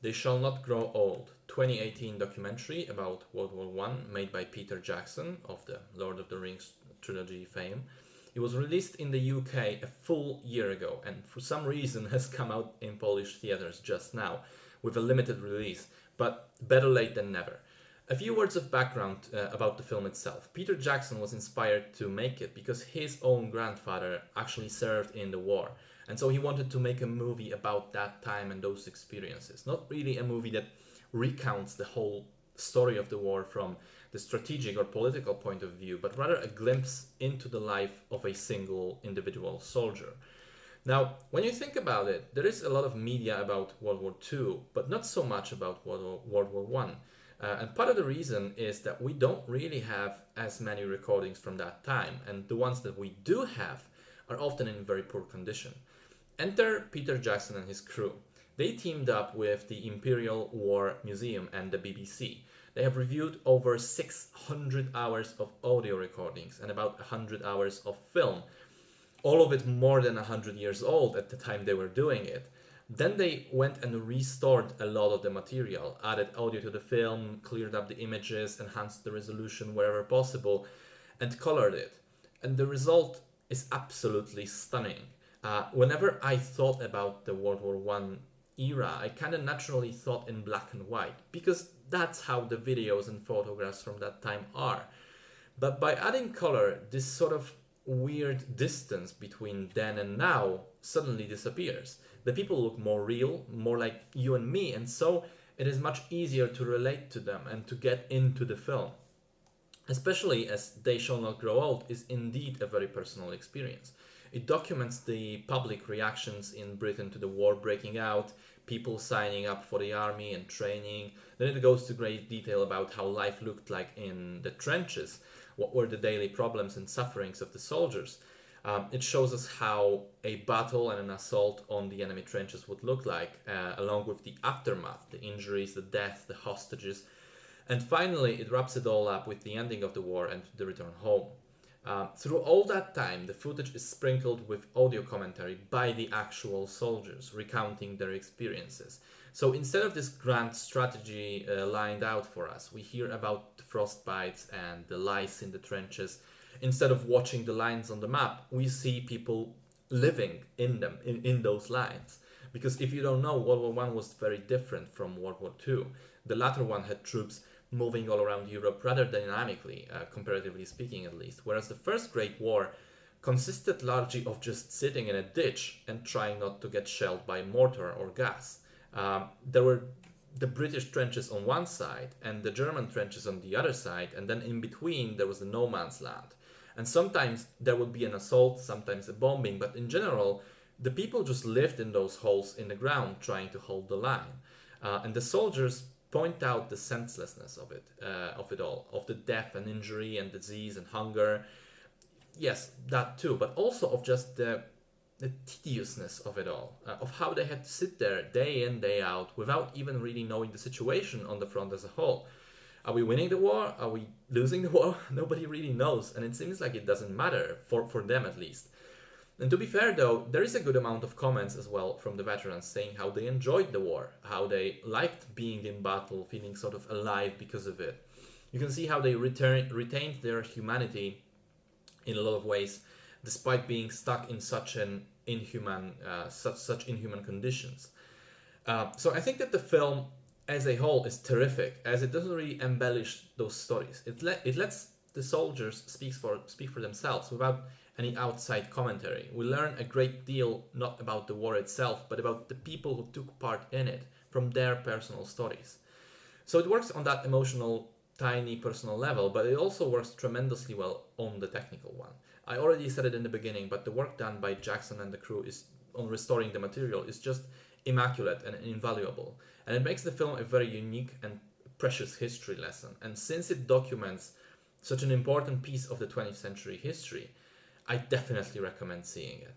They Shall Not Grow Old, 2018 documentary about World War One made by Peter Jackson of the Lord of the Rings trilogy fame. It was released in the UK a full year ago and for some reason has come out in Polish theatres just now with a limited release, but better late than never. A few words of background about the film itself. Peter Jackson was inspired to make it because his own grandfather actually served in the war. And so he wanted to make a movie about that time and those experiences. Not really a movie that recounts the whole story of the war from the strategic or political point of view, but rather a glimpse into the life of a single individual soldier. Now, when you think about it, there is a lot of media about World War II, but not so much about World War One. And part of the reason is that we don't really have as many recordings from that time, and the ones that we do have are often in very poor condition. Enter Peter Jackson and his crew. They teamed up with the Imperial War Museum and the BBC. They have reviewed over 600 hours of audio recordings and about 100 hours of film, all of it more than 100 years old at the time they were doing it. Then they went and restored a lot of the material, added audio to the film, cleared up the images, enhanced the resolution wherever possible, and colored it. And the result is absolutely stunning. Whenever I thought about the World War One era, I kind of naturally thought in black and white, because that's how the videos and photographs from that time are. But by adding color, this sort of weird distance between then and now suddenly disappears. The people look more real, more like you and me, and so it is much easier to relate to them and to get into the film. Especially as They Shall Not Grow Old is indeed a very personal experience. It documents the public reactions in Britain to the war breaking out, people signing up for the army and training. Then it goes to great detail about how life looked like in the trenches, what were the daily problems and sufferings of the soldiers. It shows us how a battle and an assault on the enemy trenches would look like, along with the aftermath, the injuries, the death, the hostages. And finally, it wraps it all up with the ending of the war and the return home. Through all that time, the footage is sprinkled with audio commentary by the actual soldiers, recounting their experiences. So instead of this grand strategy lined out for us, we hear about the frostbites and the lice in the trenches. Instead of watching the lines on the map, we see people living in them, in those lines. Because if you don't know, World War One was very different from World War Two. The latter one had troops moving all around Europe rather dynamically, comparatively speaking at least, whereas the First Great War consisted largely of just sitting in a ditch and trying not to get shelled by mortar or gas. There were the British trenches on one side and the German trenches on the other side, and then in between there was the no man's land. And sometimes there would be an assault, sometimes a bombing, but in general, the people just lived in those holes in the ground trying to hold the line. And the soldiers point out the senselessness of it all, of the death and injury and disease and hunger. Yes, that too, but also of just the tediousness of it all, of how they had to sit there day in, day out, without even really knowing the situation on the front as a whole. Are we winning the war? Are we losing the war? Nobody really knows, and it seems like it doesn't matter, for them at least. And to be fair though, there is a good amount of comments as well from the veterans saying how they enjoyed the war, how they liked being in battle, feeling sort of alive because of it. You can see how they retained their humanity in a lot of ways, despite being stuck in such inhuman conditions. So I think that the film as a whole is terrific, as it doesn't really embellish those stories. It lets the soldiers speak for themselves without any outside commentary. We learn a great deal not about the war itself, but about the people who took part in it from their personal stories. So it works on that emotional, tiny personal level, but it also works tremendously well on the technical one. I already said it in the beginning, but the work done by Jackson and the crew is on restoring the material is just immaculate and invaluable. And it makes the film a very unique and precious history lesson. And since it documents such an important piece of the 20th century history, I definitely recommend seeing it.